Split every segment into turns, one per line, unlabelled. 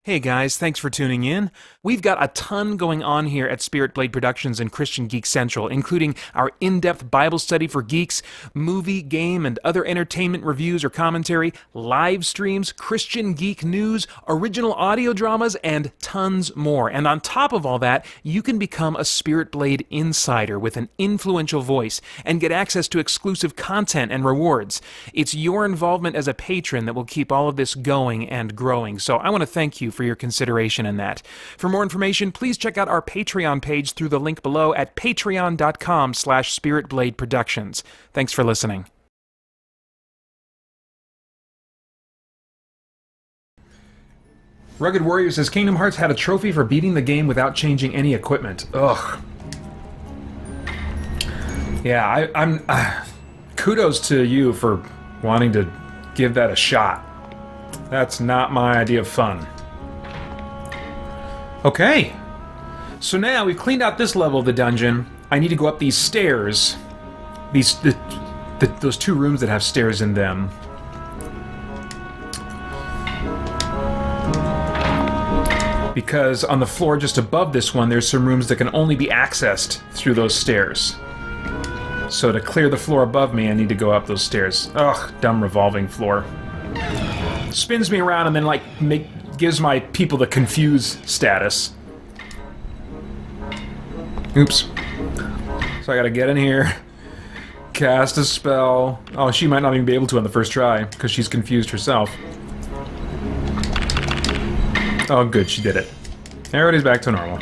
Hey guys, thanks for tuning in. We've got a ton going on here at Spirit Blade Productions and Christian Geek Central, including our in-depth Bible study for geeks, movie, game, and other entertainment reviews or commentary, live streams, Christian geek news, original audio dramas, and tons more. And on top of all that, you can become a Spirit Blade insider with an influential voice and get access to exclusive content and rewards. It's your involvement as a patron that will keep all of this going and growing, so I want to thank you for your consideration in that. For more information, please check out our Patreon page through the link below at patreon.com/spiritbladeproductions. Thanks for listening. Rugged Warrior says Kingdom Hearts had a trophy for beating the game without changing any equipment. Ugh. Yeah, I'm kudos to you for wanting to give that a shot. That's not my idea of fun. Okay, so now we've cleaned out this level of the dungeon. I need to go up these stairs. Those two rooms that have stairs in them. Because on the floor just above this one, there's some rooms that can only be accessed through those stairs. So to clear the floor above me, I need to go up those stairs. Ugh, dumb revolving floor. Spins me around and then gives my people the confuse status. Oops. So I gotta get in here, cast a spell. Oh, she might not even be able to on the first try, because she's confused herself. Oh good, she did it. Everybody's back to normal.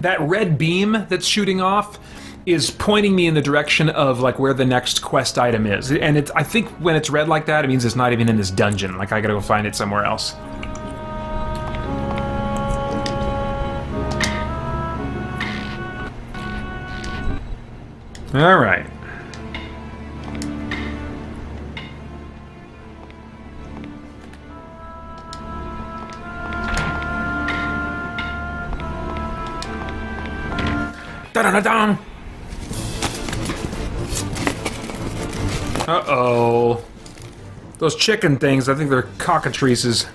That red beam that's shooting off is pointing me in the direction of where the next quest item is. And I think when it's red like that, it means it's not even in this dungeon. I gotta go find it somewhere else. Alright. Da-da-da-dum! Uh-oh. Those chicken things, I think they're cockatrices.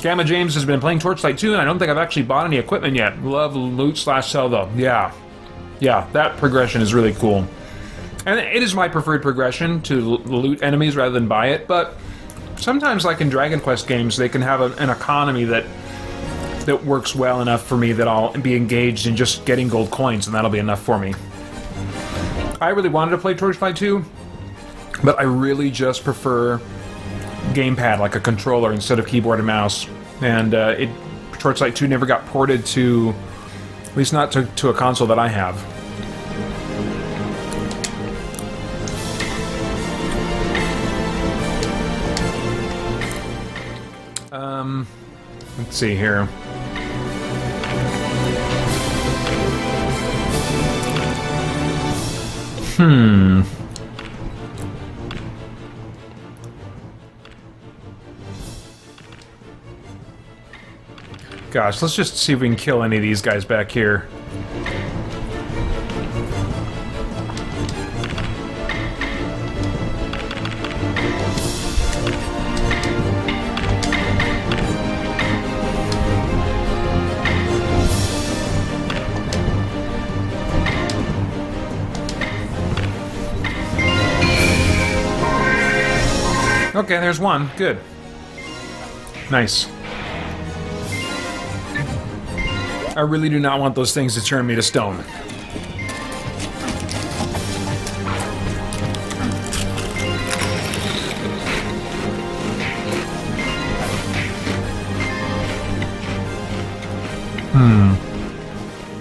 Gamma James has been playing Torchlight 2, and I don't think I've actually bought any equipment yet. Love loot/sell though. Yeah, that progression is really cool. And it is my preferred progression to loot enemies rather than buy it, but sometimes, like in Dragon Quest games, they can have an economy that works well enough for me that I'll be engaged in just getting gold coins, and that'll be enough for me. I really wanted to play Torchlight 2, but I really just prefer gamepad, like a controller, instead of keyboard and mouse. And Torchlight 2 never got ported to, at least not to a console that I have. Let's see here. Gosh, let's just see if we can kill any of these guys back here. Okay, there's one. Good. Nice. I really do not want those things to turn me to stone.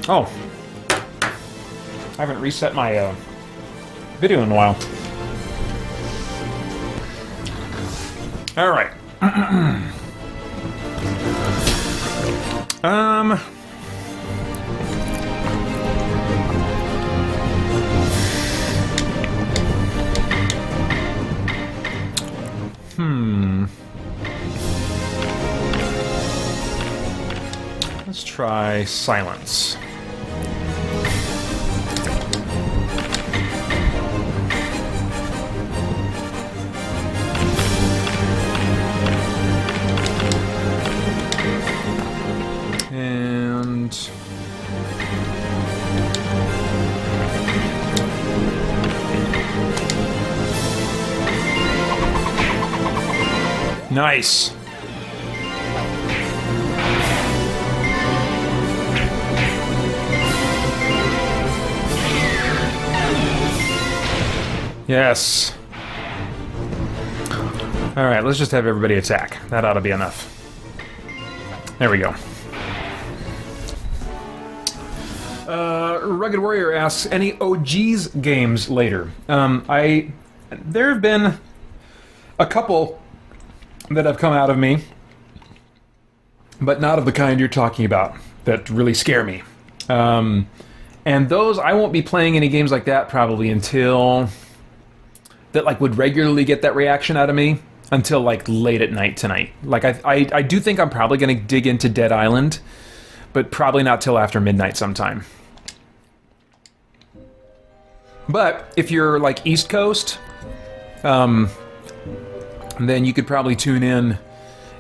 Oh. I haven't reset my video in a while. All right. Let's try silence. And nice. Yes. All right, let's just have everybody attack. That ought to be enough. There we go. Rugged Warrior asks, any OG's games later? There have been a couple that have come out of me, but not of the kind you're talking about, that really scare me. And those, I won't be playing any games like that probably until... that like would regularly get that reaction out of me until like late at night tonight. Like I do think I'm probably going to dig into Dead Island, but probably not till after midnight sometime. But if you're like East Coast, then you could probably tune in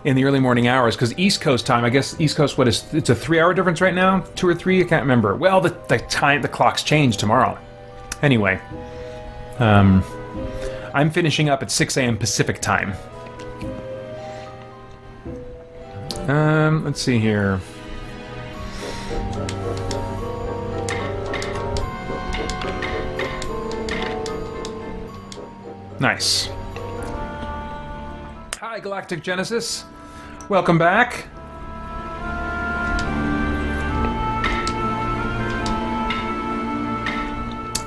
the early morning hours, because East Coast time, I guess East Coast, what is, it's a 3-hour difference right now? 2 or 3? I can't remember. Well, the clocks change tomorrow. Anyway, I'm finishing up at 6 a.m. Pacific time. Let's see here. Nice. Hi, Galactic Genesis. Welcome back.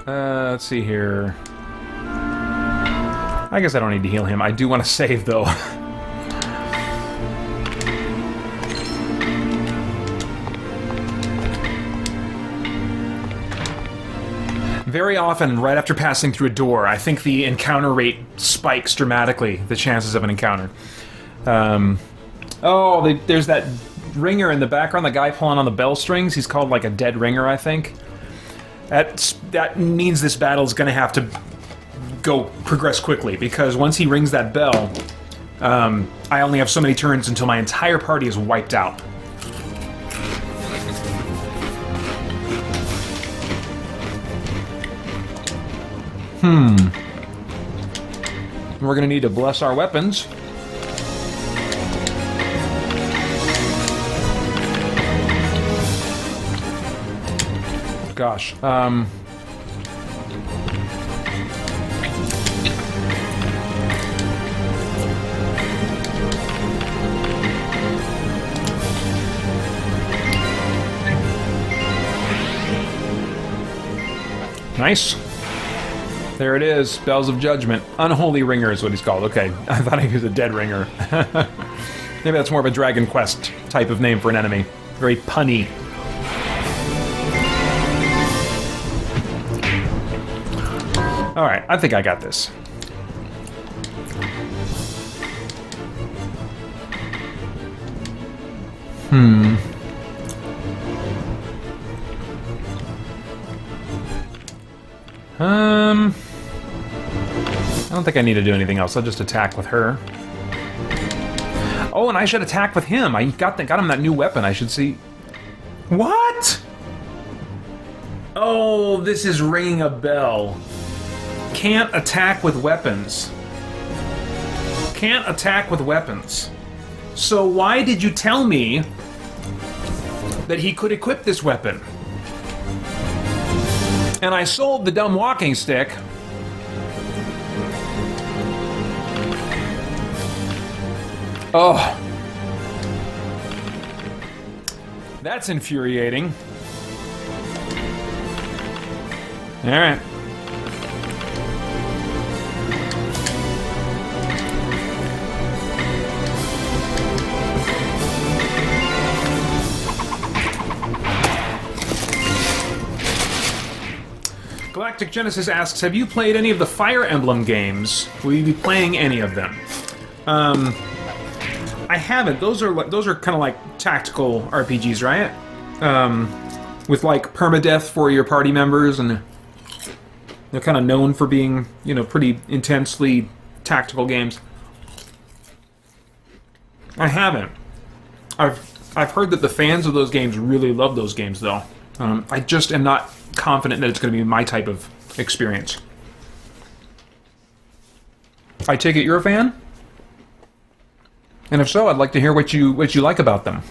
Let's see here. I guess I don't need to heal him. I do want to save, though. Very often, right after passing through a door, I think the encounter rate spikes dramatically, the chances of an encounter. There's that ringer in the background, the guy pulling on the bell strings. He's called like a dead ringer, I think. That means this battle is going to have to progress quickly, because once he rings that bell, I only have so many turns until my entire party is wiped out. We're gonna need to bless our weapons. Gosh, nice. There it is. Bells of Judgment. Unholy Ringer is what he's called. Okay, I thought he was a dead ringer. Maybe that's more of a Dragon Quest type of name for an enemy. Very punny. Alright, I think I got this. I don't think I need to do anything else. I'll just attack with her. Oh, and I should attack with him. I got him that new weapon. I should see. What? Oh, this is ringing a bell. Can't attack with weapons. Can't attack with weapons. So why did you tell me that he could equip this weapon? And I sold the dumb walking stick. Oh. That's infuriating. Alright. Galactic Genesis asks, have you played any of the Fire Emblem games? Will you be playing any of them? I haven't. Those are kind of like tactical RPGs, right? With like permadeath for your party members, and they're kind of known for being, you know, pretty intensely tactical games. I haven't. I've heard that the fans of those games really love those games, though. I just am not confident that it's going to be my type of experience. I take it you're a fan? And if so, I'd like to hear what you like about them.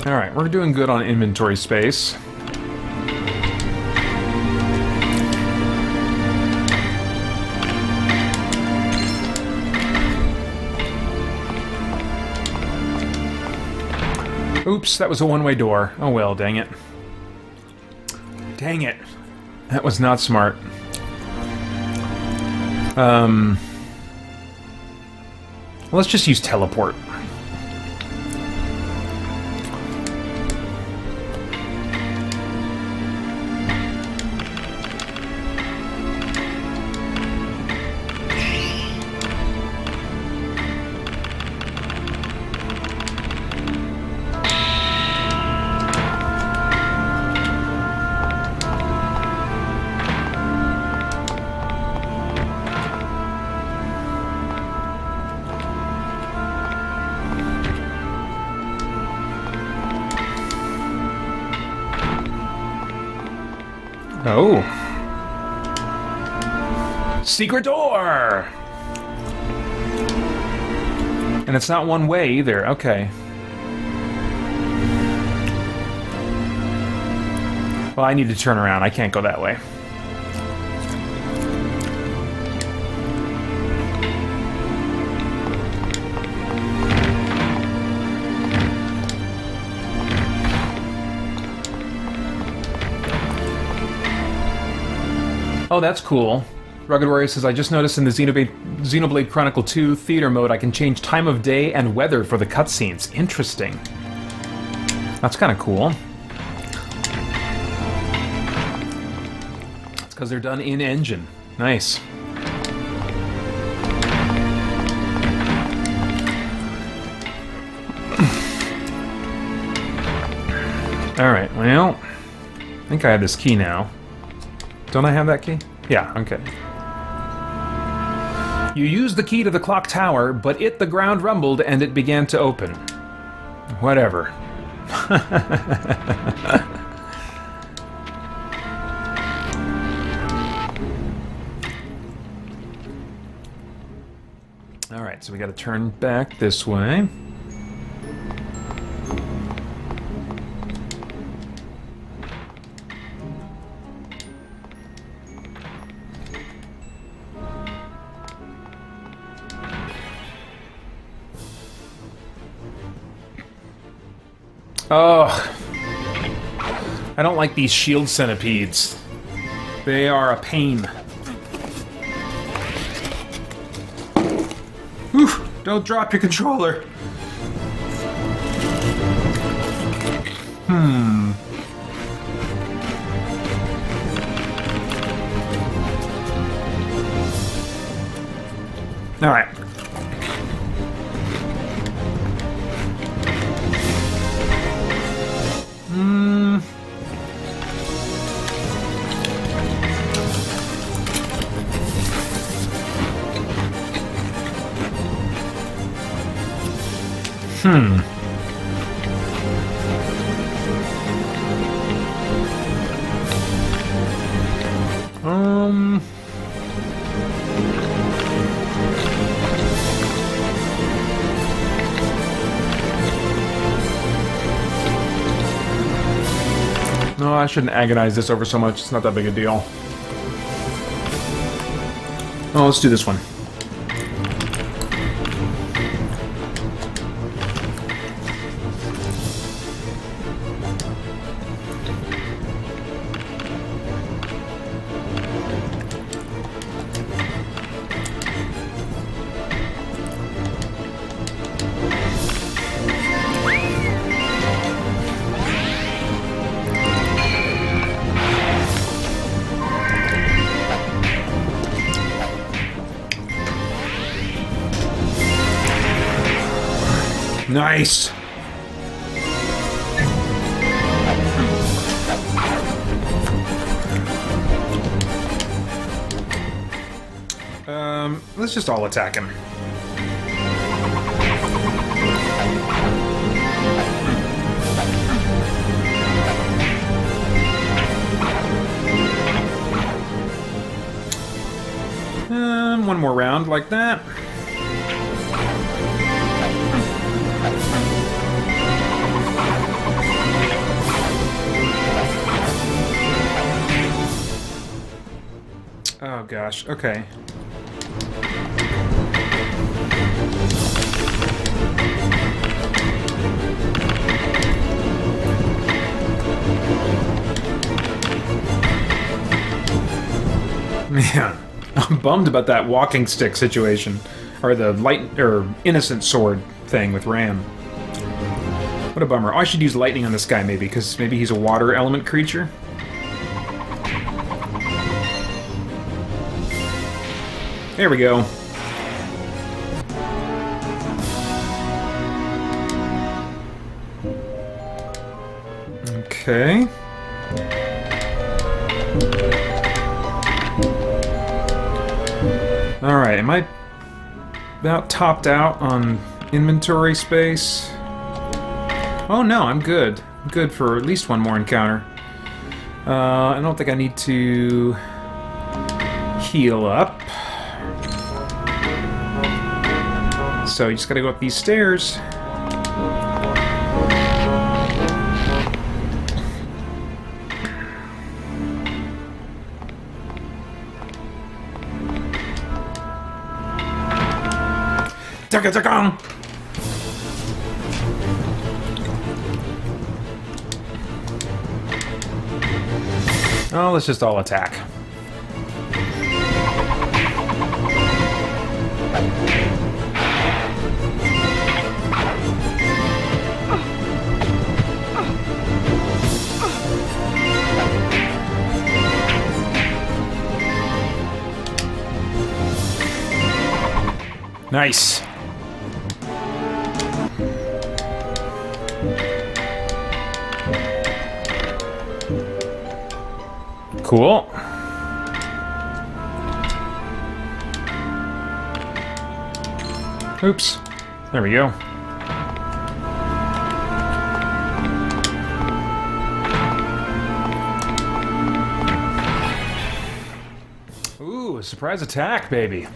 Alright, we're doing good on inventory space. Oops, that was a one-way door. Oh well, dang it. Dang it. That was not smart. Let's just use teleport. Oh. Secret door! And it's not one way either. Okay. Well, I need to turn around. I can't go that way. Oh, that's cool. Rugged Warrior says, I just noticed in the Xenoblade Chronicle 2 theater mode, I can change time of day and weather for the cutscenes. Interesting. That's kind of cool. It's because they're done in-engine. Nice. Alright, well... I think I have this key now. Don't I have that key? Yeah, okay. You used the key to the clock tower, but the ground rumbled and it began to open. Whatever. Alright, so we gotta turn back this way. Oh, I don't like these shield centipedes. They are a pain. Whew, don't drop your controller. All right. No, I shouldn't agonize this over so much. It's not that big a deal. Oh, let's do this one. Nice! Let's just all attack him. One more round like that. Oh gosh, okay. Man, I'm bummed about that walking stick situation. Or the light, or innocent sword thing with Ram. What a bummer. Oh, I should use lightning on this guy maybe, because maybe he's a water element creature. There we go. Okay. Alright, am I about topped out on inventory space? Oh no, I'm good. I'm good for at least one more encounter. I don't think I need to heal up. So you just gotta go up these stairs. Oh, let's just all attack. Nice. Cool. Oops. There we go. Ooh, a surprise attack, baby.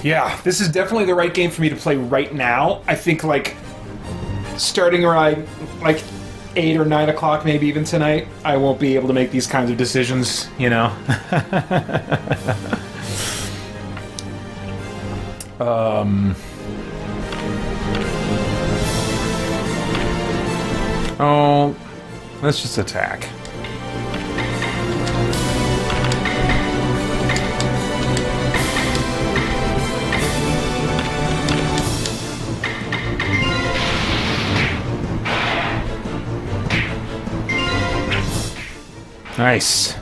Yeah, this is definitely the right game for me to play right now. I think, like, starting around, like, 8 or 9 o'clock, maybe even tonight, I won't be able to make these kinds of decisions, you know? Oh, let's just attack. Nice.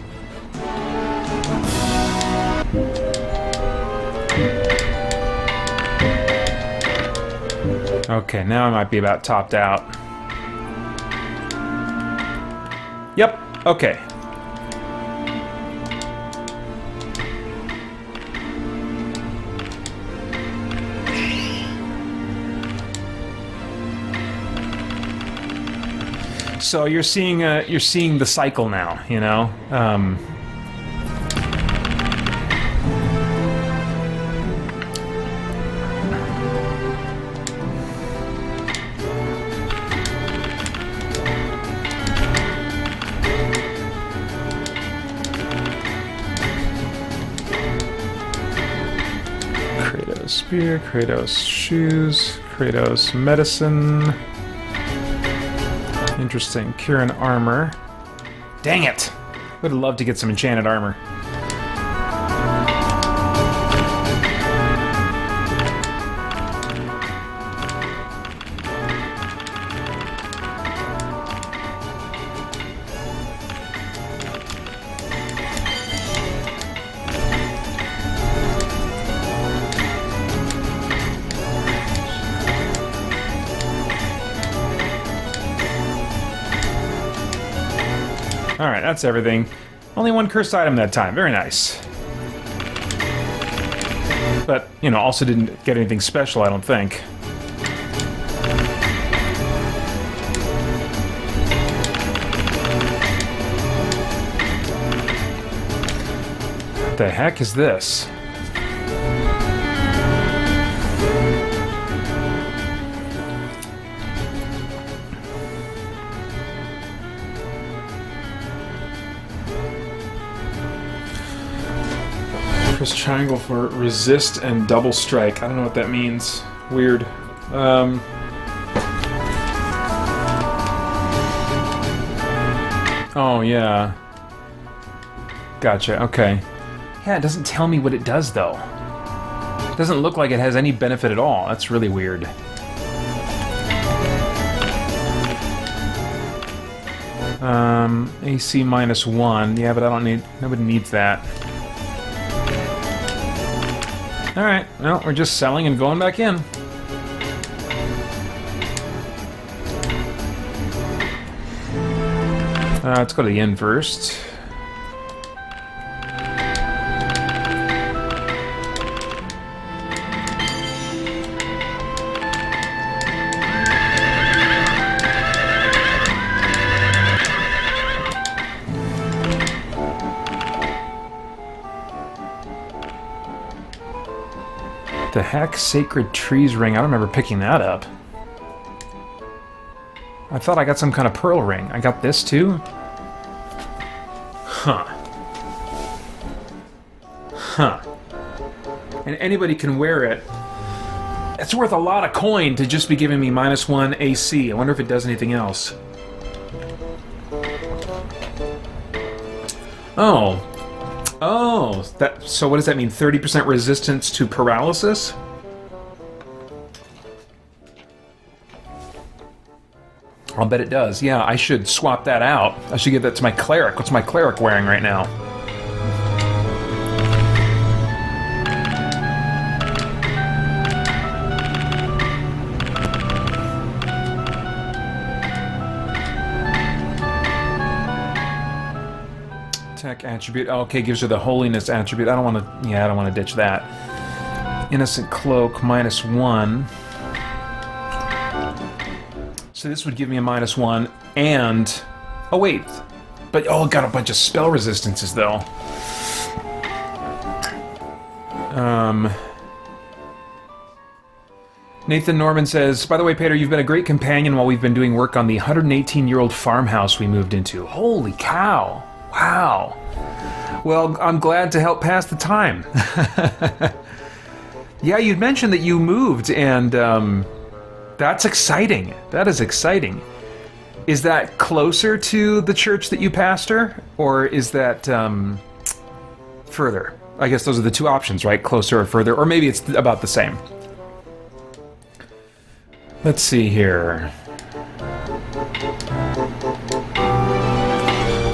Okay, now I might be about topped out. Yep, okay. So you're seeing the cycle now, you know. Kratos spear, Kratos shoes, Kratos medicine. Interesting. Kieran armor. Dang it! Would have loved to get some enchanted armor. Alright, that's everything. Only one cursed item that time. Very nice. But, you know, also didn't get anything special, I don't think. What the heck is this? Press triangle for resist and double strike. I don't know what that means. Weird. Oh, yeah. Gotcha, okay. Yeah, it doesn't tell me what it does, though. It doesn't look like it has any benefit at all. That's really weird. AC -1. Yeah, but I don't need... Nobody needs that. Alright, well, we're just selling and going back in. Let's go to the inn first. The heck? Sacred Trees ring. I don't remember picking that up. I thought I got some kind of pearl ring. I got this too? Huh. Huh. And anybody can wear it. It's worth a lot of coin to just be giving me -1 AC. I wonder if it does anything else. Oh. Oh, so what does that mean? 30% resistance to paralysis? I'll bet it does. Yeah, I should swap that out. I should give that to my cleric. What's my cleric wearing right now? Attribute. Oh, okay, gives her the holiness attribute. I don't want to. Yeah, I don't want to ditch that. Innocent cloak -1. So this would give me a -1 and. Oh wait, but oh, got a bunch of spell resistances though. Nathan Norman says, by the way, Peter, you've been a great companion while we've been doing work on the 118-year-old farmhouse we moved into. Holy cow! Wow. Well, I'm glad to help pass the time. Yeah, you'd mentioned that you moved, and that's exciting. That is exciting. Is that closer to the church that you pastor, or is that further? I guess those are the two options, right? Closer or further, or maybe it's about the same. Let's see here.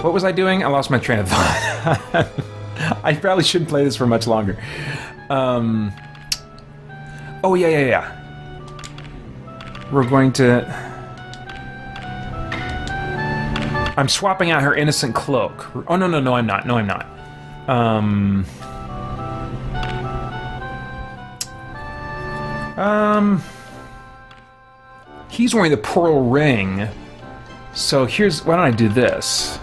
What was I doing? I lost my train of thought. I probably shouldn't play this for much longer. Oh, yeah. We're going to... I'm swapping out her innocent cloak. Oh, no, I'm not. No, I'm not. He's wearing the pearl ring. So here's... Why don't I do this?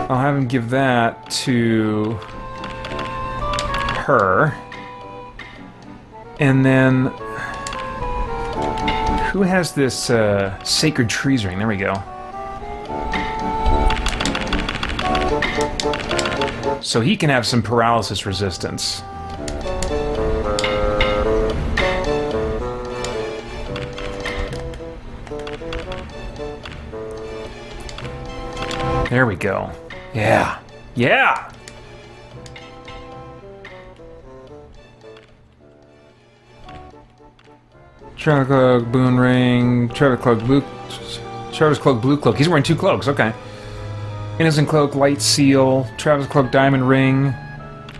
I'll have him give that to her. And then... Who has this Sacred Trees ring? There we go. So he can have some paralysis resistance. There we go. Yeah. Yeah! Travis Cloak, Boon Ring, Travis Cloak, Blue Cloak. He's wearing 2 cloaks, okay. Innocent Cloak, Light Seal, Travis Cloak, Diamond Ring,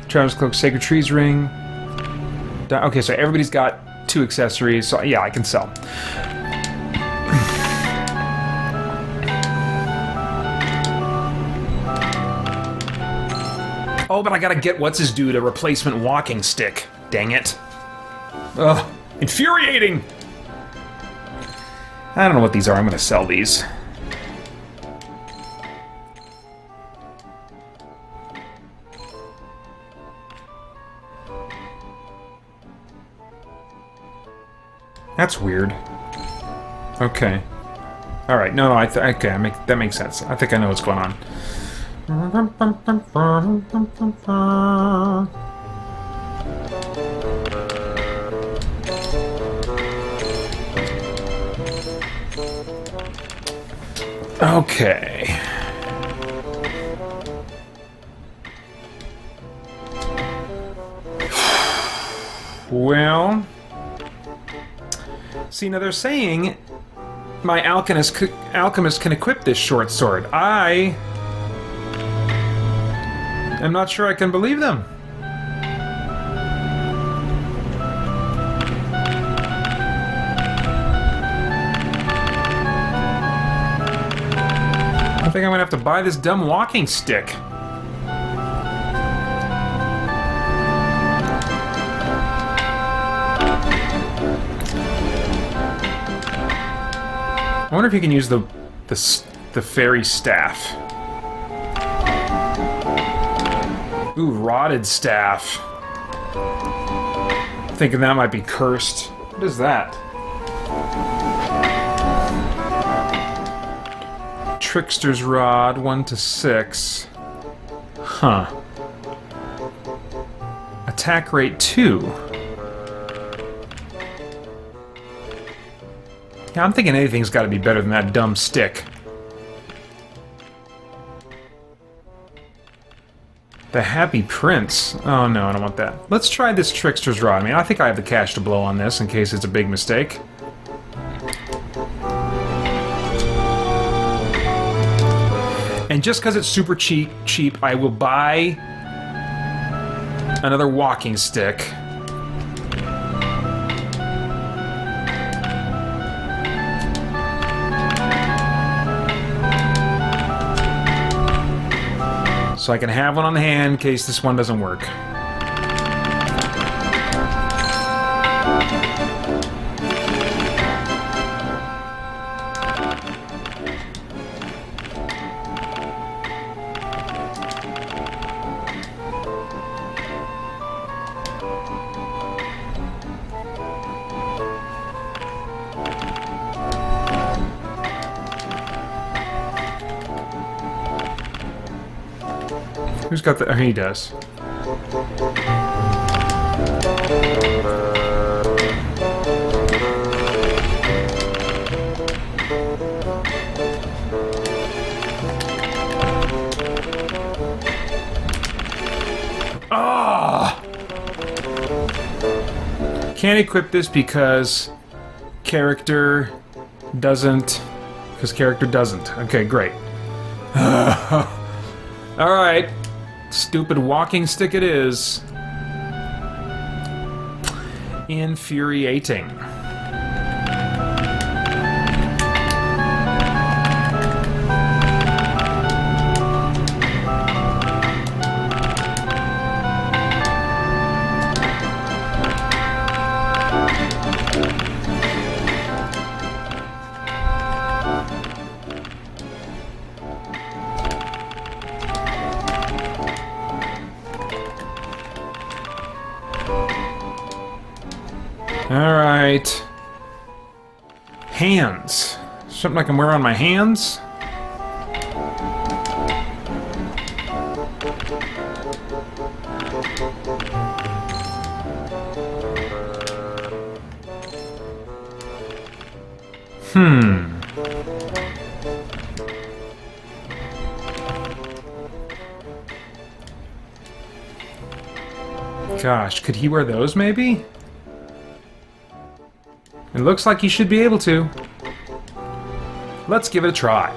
Travis Cloak, Sacred Trees Ring. Okay, so everybody's got 2 accessories, so yeah, I can sell. Oh, but I gotta get what's-his-dude a replacement walking stick. Dang it. Ugh, infuriating! I don't know what these are, I'm gonna sell these. That's weird. Okay. Alright, no, okay, that makes sense. I think I know what's going on. Okay. Well... See, now they're saying my alchemist can equip this short sword. I am not sure I can believe them. I think I'm gonna have to buy this dumb walking stick. I wonder if you can use the fairy staff. Ooh, rotted staff. Thinking that might be cursed. What is that? Trickster's Rod, 1 to 6. Huh. Attack rate 2. Yeah, I'm thinking anything's got to be better than that dumb stick. The Happy Prince. Oh no, I don't want that. Let's try this Trickster's Rod. I mean, I think I have the cash to blow on this in case it's a big mistake. And just because it's super cheap, I will buy another walking stick. So I can have one on hand in case this one doesn't work. Who's got the... Oh, he does. Ah! Can't equip this because character doesn't... Because character doesn't. Okay, great. Alright. Stupid walking stick it is. Infuriating. Alright. Hands. Something I can wear on my hands? Gosh, could he wear those, maybe? It looks like he should be able to. Let's give it a try.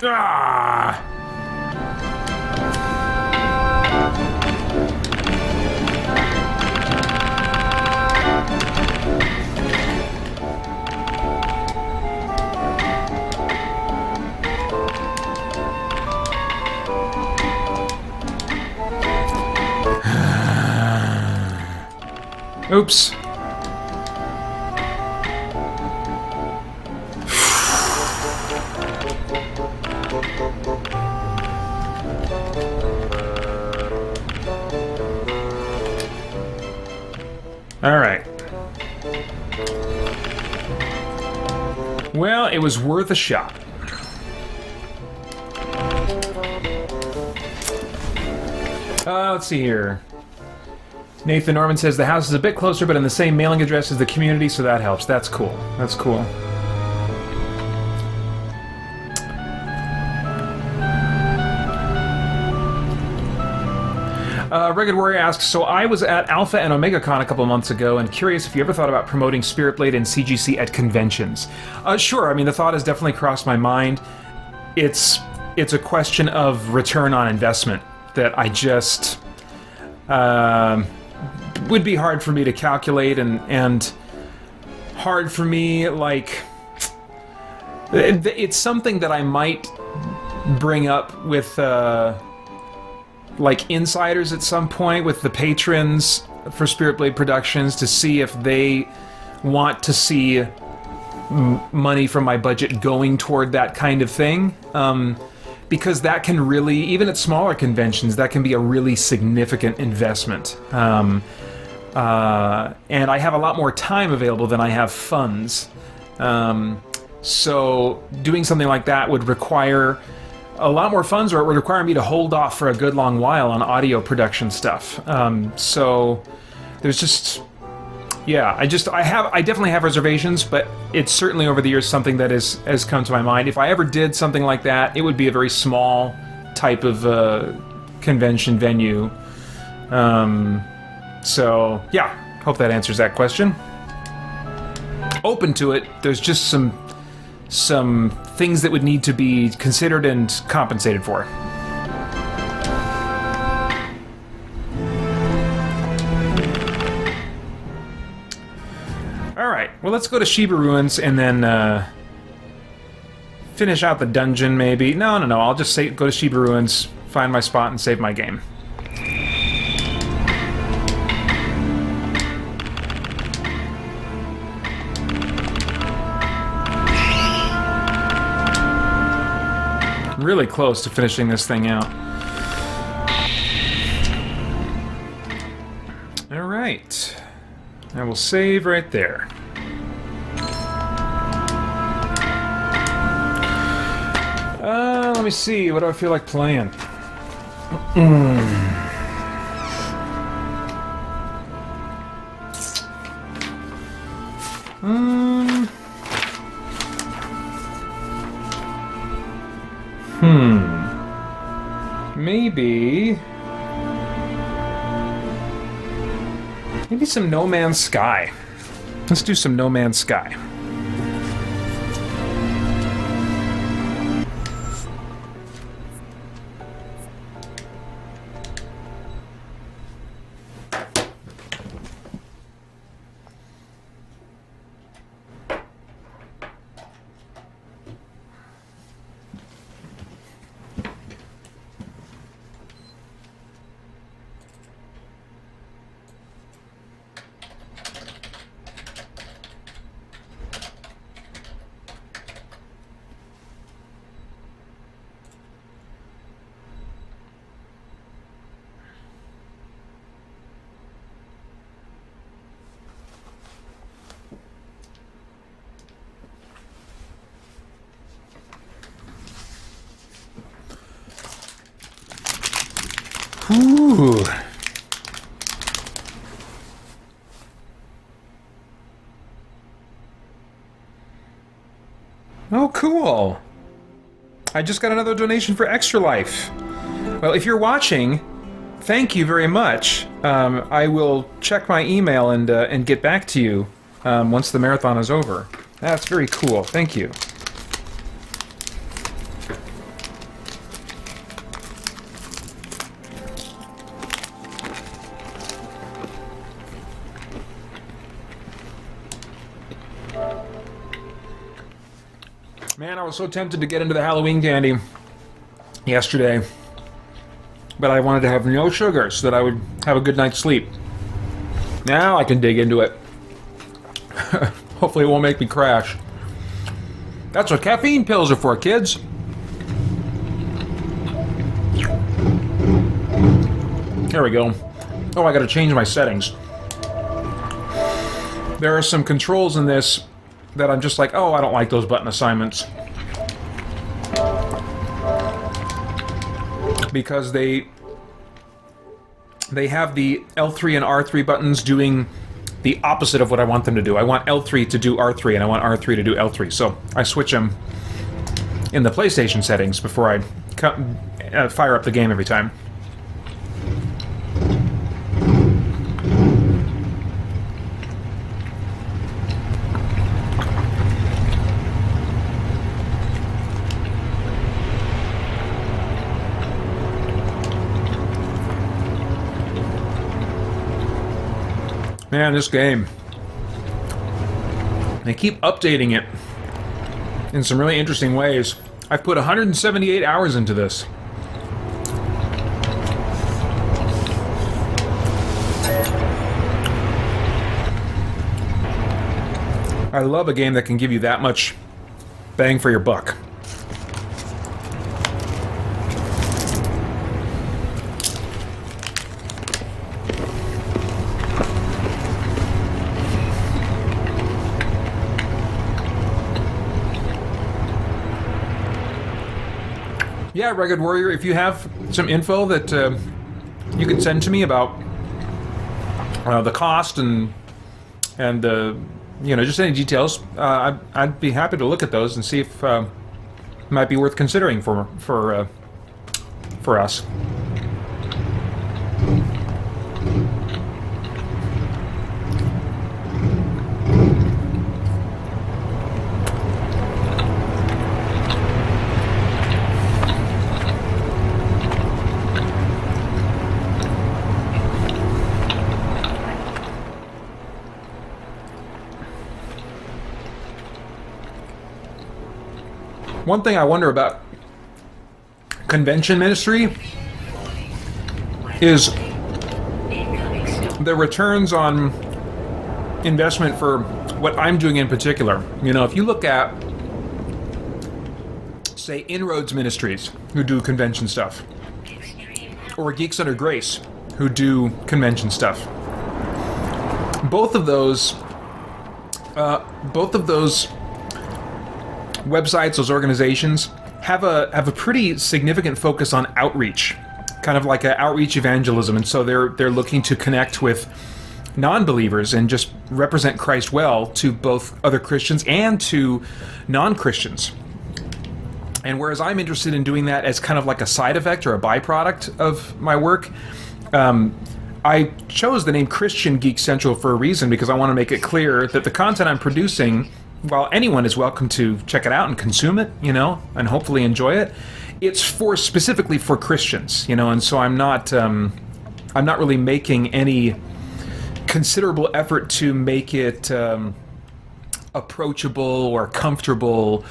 Ah! Oops. All right. Well, it was worth a shot. Let's see here. Nathan Norman says the house is a bit closer, but in the same mailing address as the community, so that helps. That's cool. That's cool. Rugged Warrior asks, so I was at Alpha and OmegaCon a couple months ago and curious if you ever thought about promoting Spirit Blade and CGC at conventions. Sure, I mean, the thought has definitely crossed my mind. It's a question of return on investment that I just... would be hard for me to calculate and hard for me, like... It's something that I might bring up with... like insiders at some point with the patrons for Spirit Blade Productions to see if they want to see money from my budget going toward that kind of thing. Because that can really, even at smaller conventions, that can be a really significant investment. And I have a lot more time available than I have funds. So doing something like that would require a lot more funds, or it would require me to hold off for a good long while on audio production stuff. So there's just, yeah, I definitely have reservations, but it's certainly over the years something that has come to my mind. If I ever did something like that, it would be a very small type of convention venue. So yeah, hope that answers that question. Open to it. There's just some things that would need to be considered and compensated for. Alright, well, let's go to Shiba Ruins and then finish out the dungeon, maybe. No, I'll just go to Shiba Ruins, find my spot, and save my game. Really close to finishing this thing out. Alright. I will save right there. Let me see. What do I feel like playing? Maybe some No Man's Sky. Let's do some No Man's Sky. Ooh. Oh, cool. I just got another donation for Extra Life. Well, if you're watching, thank you very much. I will check my email and get back to you once the marathon is over. That's very cool. Thank you. Man, I was so tempted to get into the Halloween candy yesterday, but I wanted to have no sugar so that I would have a good night's sleep. Now I can dig into it. Hopefully it won't make me crash. That's what caffeine pills are for, kids. There we go. Oh, I gotta change my settings. There are some controls in this that I'm just like, oh, I don't like those button assignments. Because they have the L3 and R3 buttons doing the opposite of what I want them to do. I want L3 to do R3, and I want R3 to do L3. So I switch them in the PlayStation settings before I fire up the game every time. Man, this game. They keep updating it in some really interesting ways. I've put 178 hours into this. I love a game that can give you that much bang for your buck. Yeah, Rugged Warrior, if you have some info that you can send to me about the cost and you know, just any details, I'd be happy to look at those and see if it might be worth considering for us. One thing I wonder about convention ministry is the returns on investment for what I'm doing in particular. You know, if you look at, say, Inroads Ministries, who do convention stuff, or Geeks Under Grace, who do convention stuff, both of those websites, those organizations, have a pretty significant focus on outreach, kind of like an outreach evangelism, and so they're looking to connect with non-believers and just represent Christ well to both other Christians and to non-Christians. And whereas I'm interested in doing that as kind of like a side effect or a byproduct of my work, I chose the name Christian Geek Central for a reason, because I want to make it clear that the content I'm producing, while anyone is welcome to check it out and consume it, you know, and hopefully enjoy it, it's specifically for Christians, you know, and so I'm not really making any considerable effort to make it approachable or comfortable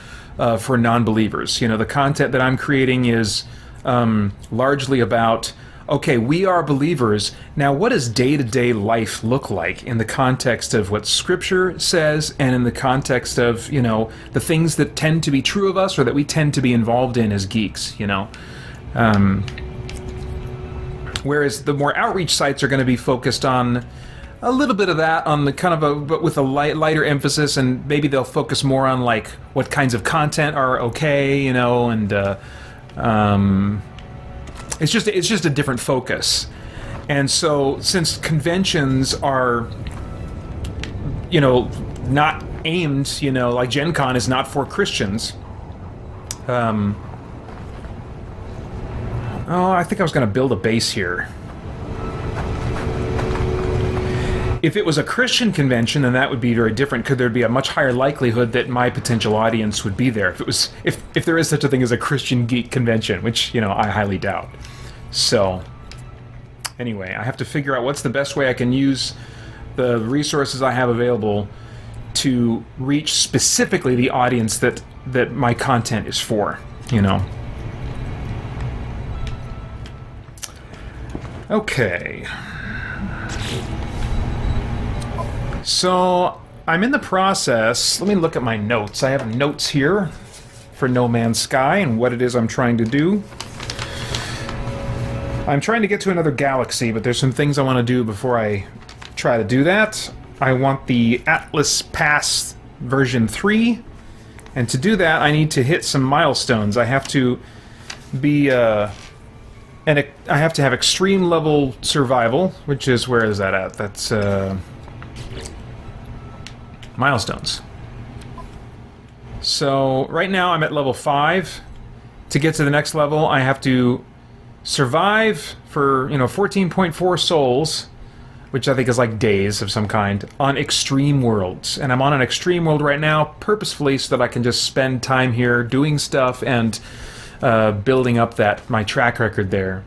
for non-believers. You know, the content that I'm creating is largely about, okay, we are believers. Now, what does day-to-day life look like in the context of what Scripture says and in the context of, you know, the things that tend to be true of us or that we tend to be involved in as geeks, you know? Whereas the more outreach sites are going to be focused on a little bit of that, on the kind of but with a lighter emphasis, and maybe they'll focus more on, like, what kinds of content are okay, you know, and It's just a different focus. And so, since conventions are, not aimed, like Gen Con is not for Christians. I think I was going to build a base here. If it was a Christian convention, then that would be very different, because there'd be a much higher likelihood that my potential audience would be there. If there is such a thing as a Christian geek convention, which, I highly doubt. So, anyway, I have to figure out what's the best way I can use the resources I have available to reach specifically the audience that my content is for, Okay. So, I'm in the process. Let me look at my notes. I have notes here for No Man's Sky and what it is I'm trying to do. I'm trying to get to another galaxy, but there's some things I want to do before I try to do that. I want the Atlas Pass version 3, and to do that I need to hit some milestones. I have to be I have to have extreme level survival, which is, where is that at? That's milestones. So right now I'm at level 5. To get to the next level, I have to survive for 14.4 souls, which I think is like days of some kind, on extreme worlds. And I'm on an extreme world right now purposefully so that I can just spend time here doing stuff and building up my track record there.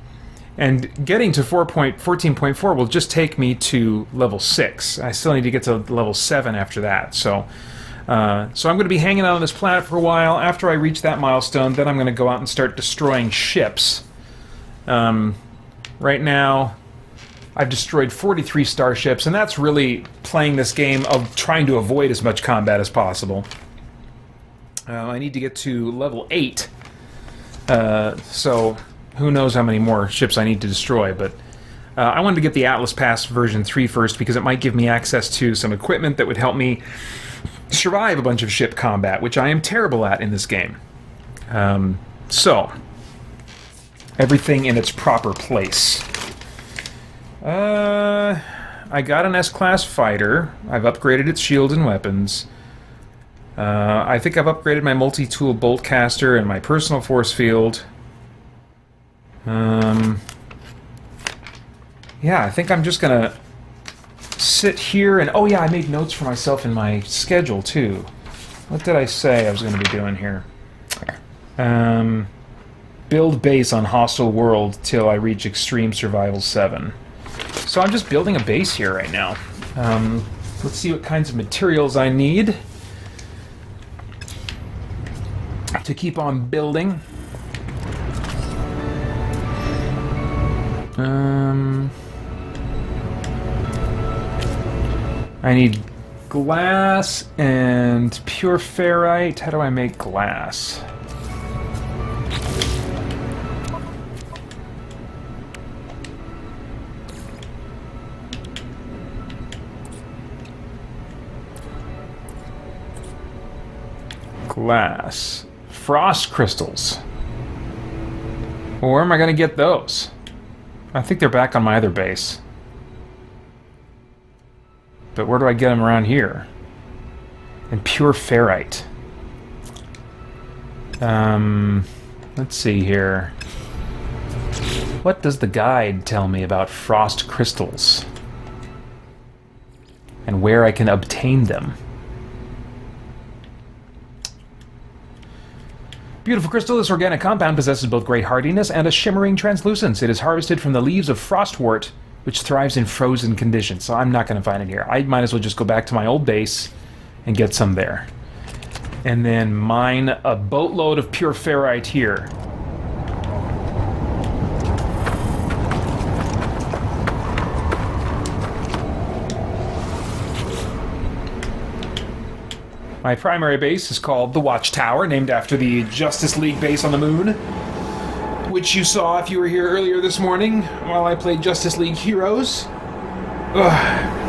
And getting to 14.4 will just take me to level 6. I still need to get to level 7 after that. So I'm going to be hanging out on this planet for a while. After I reach that milestone, then I'm going to go out and start destroying ships. Right now, I've destroyed 43 starships, and that's really playing this game of trying to avoid as much combat as possible. I need to get to level 8. So who knows how many more ships I need to destroy, but I wanted to get the Atlas Pass version 3 first because it might give me access to some equipment that would help me survive a bunch of ship combat, which I am terrible at in this game. So, everything in its proper place. I got an S-Class fighter. I've upgraded its shields and weapons. I think I've upgraded my multi-tool bolt caster and my personal force field. Yeah, I think I'm just gonna sit here and... Oh yeah, I made notes for myself in my schedule, too. What did I say I was gonna be doing here? Build base on hostile world till I reach extreme survival 7. So I'm just building a base here right now. Let's see what kinds of materials I need to keep on building. I need glass and pure ferrite. How do I make glass? Glass. Frost crystals. Well, where am I going to get those? I think they're back on my other base. But where do I get them around here? And pure ferrite. Let's see here. What does the guide tell me about frost crystals? And where I can obtain them? Beautiful crystal, this organic compound possesses both great hardiness and a shimmering translucence. It is harvested from the leaves of frostwort, which thrives in frozen conditions. So I'm not going to find it here. I might as well just go back to my old base and get some there. And then mine a boatload of pure ferrite here. My primary base is called the Watchtower, named after the Justice League base on the moon, which you saw if you were here earlier this morning while I played Justice League Heroes. Ugh.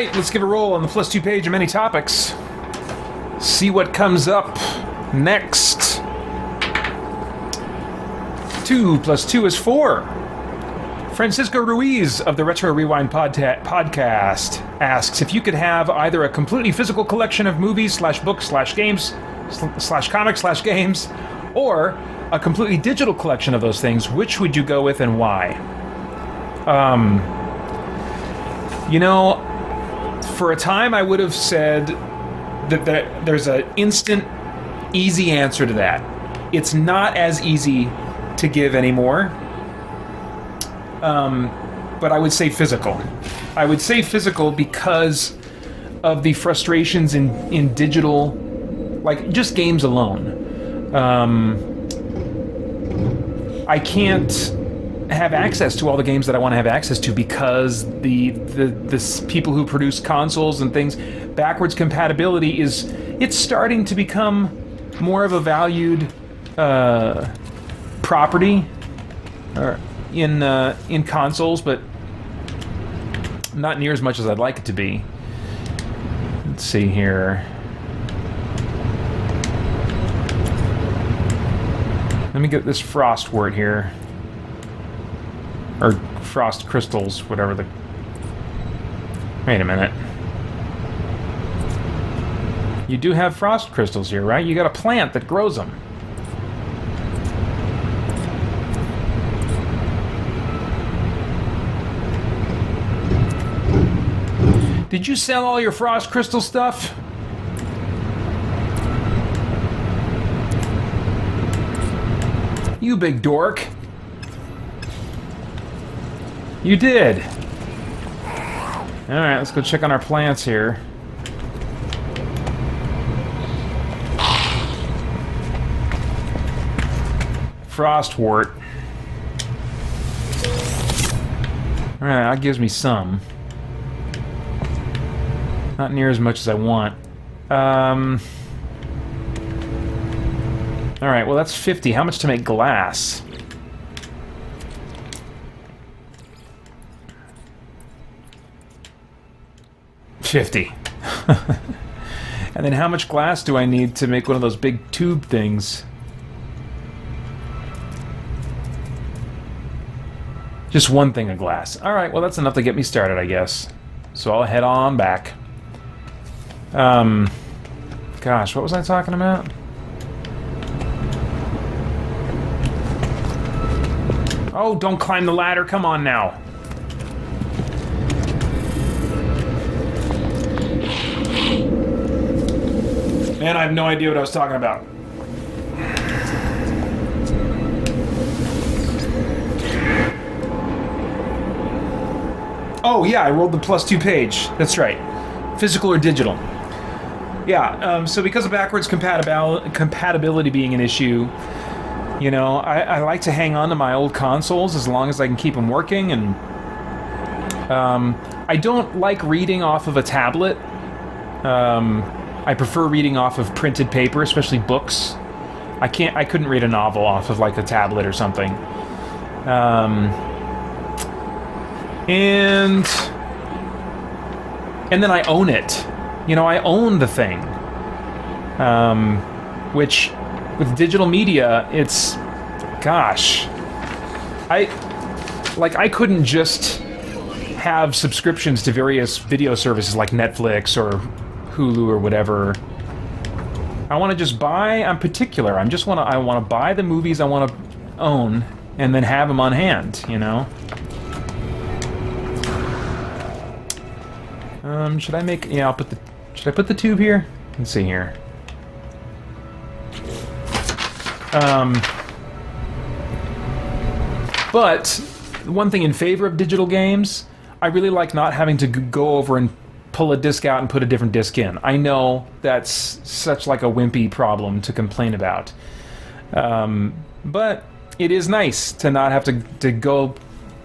right, let's give a roll on the +2 page of many topics. See what comes up next. 2 + 2 is 4. Francisco Ruiz of the Retro Rewind podcast asks if you could have either a completely physical collection of movies / books / games / comics / games, or a completely digital collection of those things, which would you go with and why? You know, for a time I would have said that there's an instant, easy answer to that. It's not as easy to give anymore. But I would say physical. I would say physical because of the frustrations in digital, like just games alone. I can't have access to all the games that I want to have access to because the people who produce consoles and things, backwards compatibility it's starting to become more of a valued property in consoles, but not near as much as I'd like it to be. Let's see here. Let me get this frost wort here. Or frost crystals, whatever the... Wait a minute. You do have frost crystals here, right? You got a plant that grows them. Did you sell all your frost crystal stuff? You big dork. You did. Alright, let's go check on our plants here. Frostwort. Alright, that gives me some. Not near as much as I want. Alright, well that's 50. How much to make glass? $50. And then how much glass do I need to make one of those big tube things? Just one thing of glass. Alright, well that's enough to get me started, I guess. So I'll head on back. Gosh, what was I talking about? Oh, don't climb the ladder, come on now. Man, I have no idea what I was talking about. Oh yeah, I rolled the +2 page. That's right. Physical or digital. Yeah, so because of backwards compatibility being an issue, you know, I like to hang on to my old consoles as long as I can keep them working, and I don't like reading off of a tablet. I prefer reading off of printed paper, especially books. I couldn't read a novel off of like a tablet or something. And then I own it. You know, I own the thing. Which, with digital media, it's... Gosh. I couldn't just have subscriptions to various video services like Netflix or Hulu or whatever. I want to just buy... I'm particular. I want to buy the movies I want to own and then have them on hand, you know? Should I make... Yeah, I'll put the... Should I put the tube here? Let's see here. But one thing in favor of digital games, I really like not having to go over and pull a disc out and put a different disc in. I know that's such like a wimpy problem to complain about. But it is nice to not have to go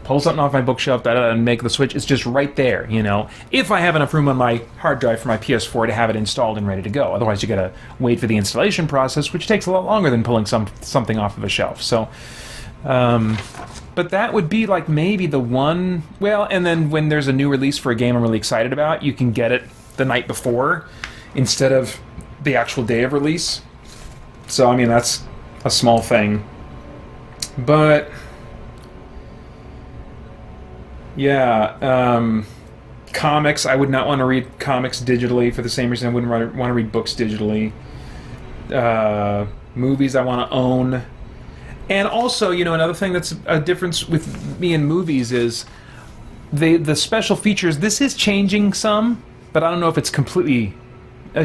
pull something off my bookshelf and make the switch. It's just right there, you know. If I have enough room on my hard drive for my PS4 to have it installed and ready to go. Otherwise, you gotta wait for the installation process, which takes a lot longer than pulling something off of a shelf. So, But that would be like maybe the one... Well, and then when there's a new release for a game I'm really excited about, you can get it the night before instead of the actual day of release. So, I mean, that's a small thing. But... yeah, comics, I would not want to read comics digitally for the same reason I wouldn't want to read books digitally. Movies I want to own. And also, you know, another thing that's a difference with me and movies is the special features. This is changing some, but I don't know if it's completely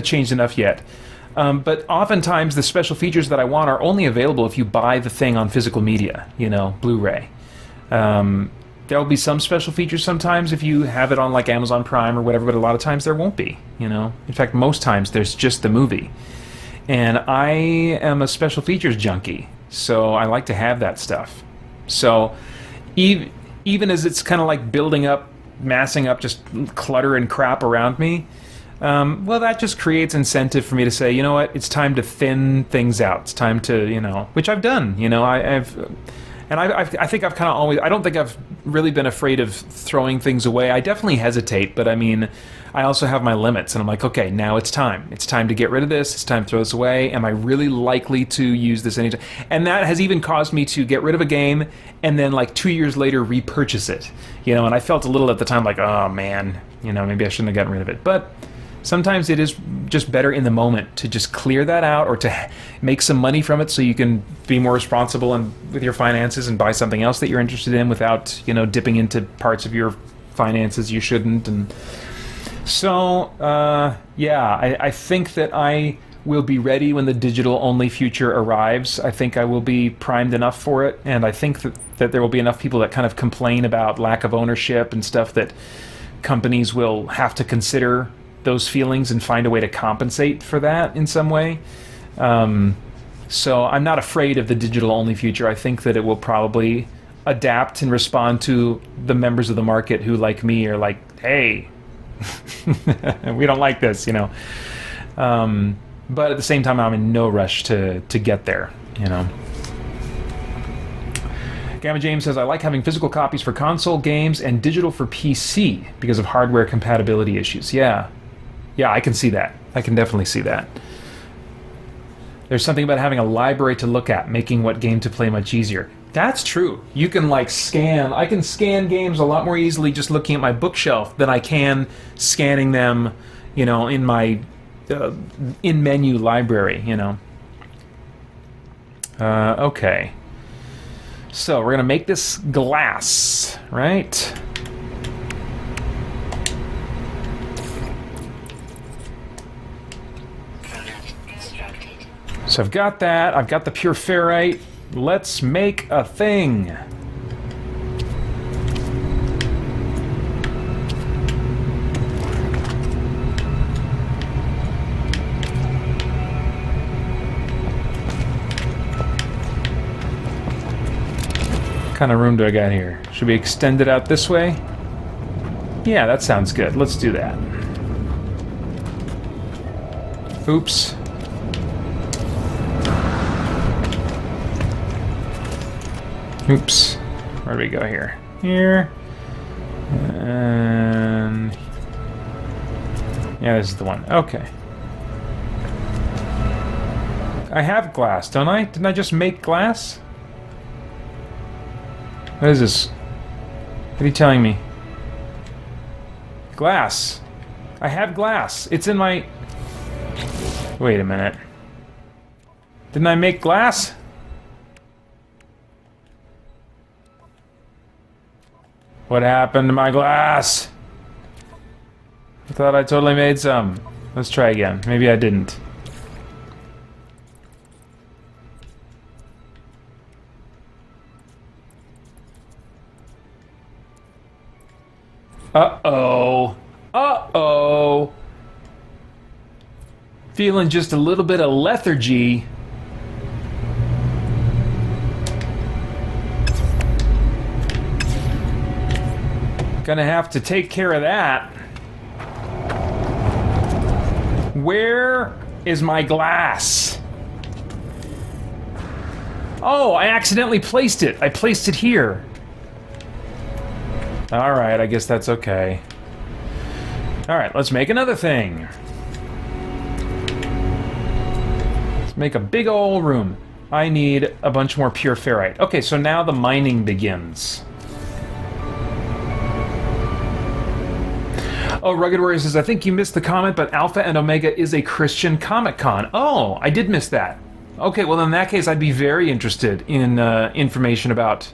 changed enough yet. But oftentimes the special features that I want are only available if you buy the thing on physical media, you know, Blu-ray. There will be some special features sometimes if you have it on like Amazon Prime or whatever, but a lot of times there won't be, you know. In fact, most times there's just the movie. And I am a special features junkie, so I like to have that stuff. So even as it's kind of like building up, massing up just clutter and crap around me, well, that just creates incentive for me to say, you know what, it's time to thin things out. It's time to, you know, which I've done, you know, I think I've kind of always... I don't think I've really been afraid of throwing things away. I definitely hesitate, but I mean, I also have my limits, and I'm like, okay, now it's time. It's time to get rid of this. It's time to throw this away. Am I really likely to use this anytime? And that has even caused me to get rid of a game and then like 2 years later repurchase it. You know, and I felt a little at the time like, oh man, you know, maybe I shouldn't have gotten rid of it. But sometimes it is just better in the moment to just clear that out or to make some money from it so you can be more responsible and with your finances and buy something else that you're interested in without, you know, dipping into parts of your finances you shouldn't. And so, yeah, I think that I will be ready when the digital-only future arrives. I think I will be primed enough for it, and I think that there will be enough people that kind of complain about lack of ownership and stuff that companies will have to consider those feelings and find a way to compensate for that in some way. So I'm not afraid of the digital-only future. I think that it will probably adapt and respond to the members of the market who, like me, are like, hey, we don't like this, you know. But at the same time, I'm in no rush to get there, you know. Gamma James says, I like having physical copies for console games and digital for PC because of hardware compatibility issues. Yeah. Yeah, I can see that. I can definitely see that. There's something about having a library to look at, making what game to play much easier. That's true. You can like scan. I can scan games a lot more easily just looking at my bookshelf than I can scanning them, you know, in my in-menu library, you know. Okay. So we're going to make this glass, right? So I've got that. I've got the pure ferrite. Let's make a thing. What kind of room do I got here? Should we extend it out this way? Yeah, that sounds good. Let's do that. Oops. Oops. Where do we go here? Here. And... yeah, this is the one. Okay. I have glass, don't I? Didn't I just make glass? What is this? What are you telling me? Glass. I have glass. It's in my... wait a minute. Didn't I make glass? What happened to my glass? I thought I totally made some. Let's try again. Maybe I didn't. Uh-oh. Uh-oh. Feeling just a little bit of lethargy. Gonna have to take care of that. Where is my glass? Oh, I accidentally placed it. I placed it here. Alright, I guess that's okay. Alright, let's make another thing. Let's make a big old room. I need a bunch more pure ferrite. Okay, so now the mining begins. Oh, Rugged Warrior says, I think you missed the comment, but Alpha and Omega is a Christian Comic-Con. Oh, I did miss that. Okay, well, in that case, I'd be very interested in information about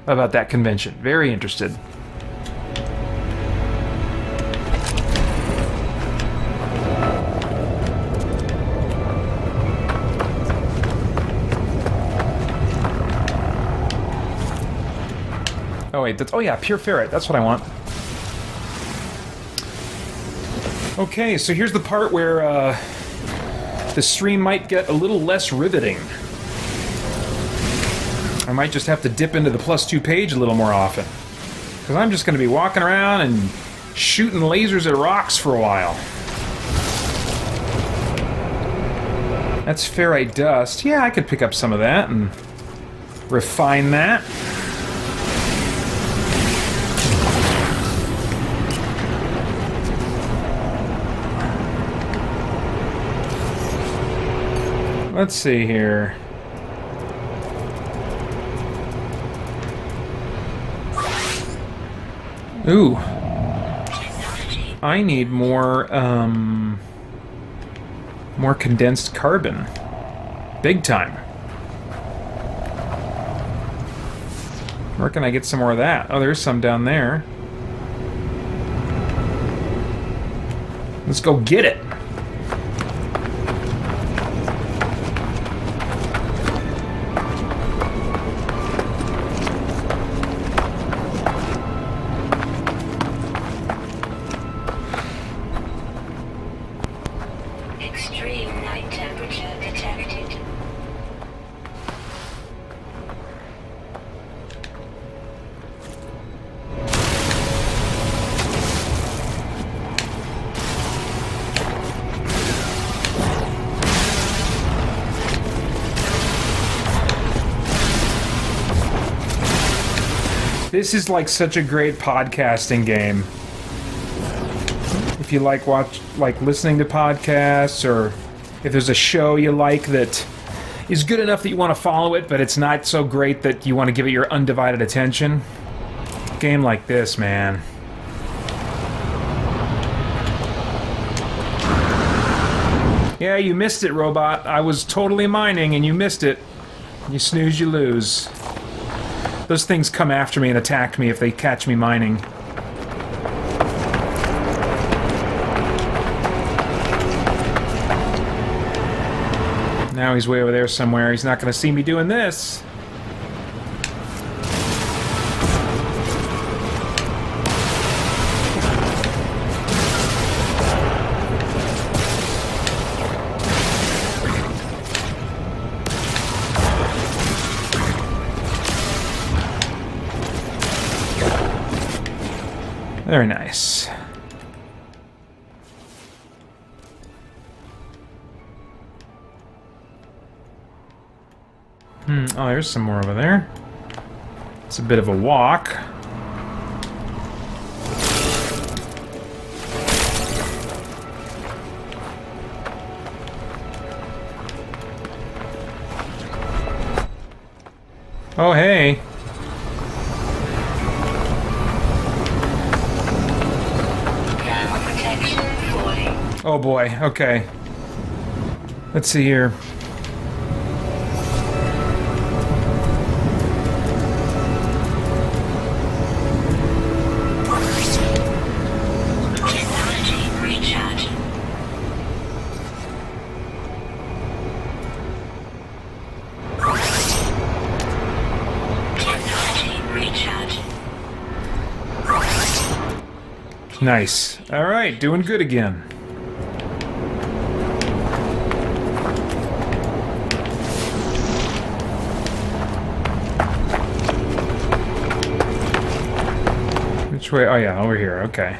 that convention. Very interested. Oh, wait, that's... Oh, yeah, pure ferrite. That's what I want. Okay, so here's the part where the stream might get a little less riveting. I might just have to dip into the +2 page a little more often. Because I'm just going to be walking around and shooting lasers at rocks for a while. That's ferrite dust. Yeah, I could pick up some of that and refine that. Let's see here. Ooh. I need more, more condensed carbon. Big time. Where can I get some more of that? Oh, there's some down there. Let's go get it. This is like such a great podcasting game. If you like listening to podcasts, or if there's a show you like that is good enough that you want to follow it, but it's not so great that you want to give it your undivided attention. A game like this, man. Yeah, you missed it, robot. I was totally mining and you missed it. You snooze, you lose. Those things come after me and attack me if they catch me mining. Now he's way over there somewhere. He's not going to see me doing this. Very nice. Oh, there's some more over there. It's a bit of a walk. Oh, hey. Oh boy, okay. Let's see here. Nice. Alright, doing good again. Which way? Oh yeah, over here, okay.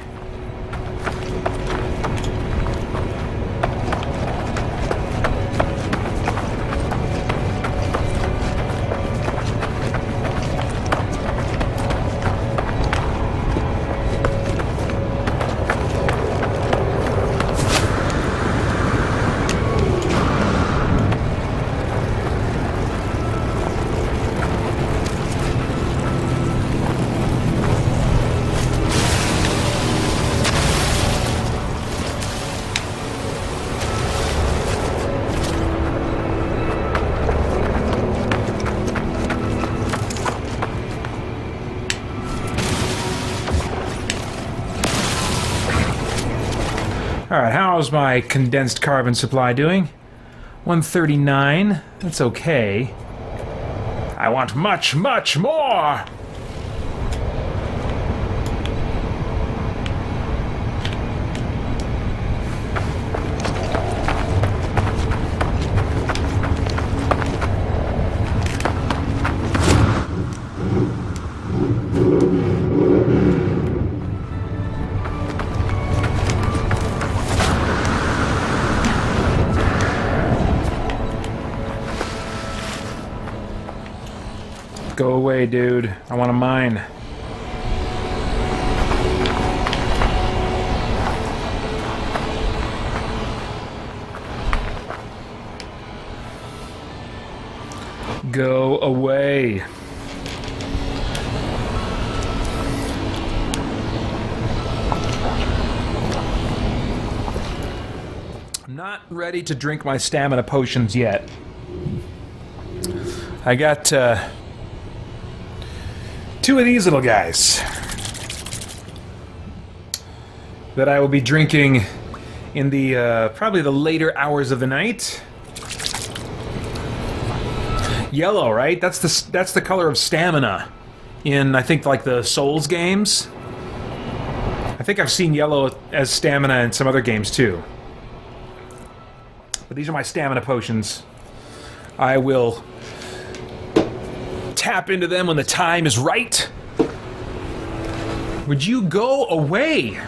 Alright, how's my condensed carbon supply doing? 139. That's okay. I want much, much more! Go away, dude. I want to mine. Go away. I'm not ready to drink my stamina potions yet. I got, 2 of these little guys that I will be drinking in the probably the later hours of the night. Yellow, right? That's the color of stamina in, I think, like the Souls games. I think I've seen yellow as stamina in some other games too. But these are my stamina potions. I will tap into them when the time is right. Would you go away?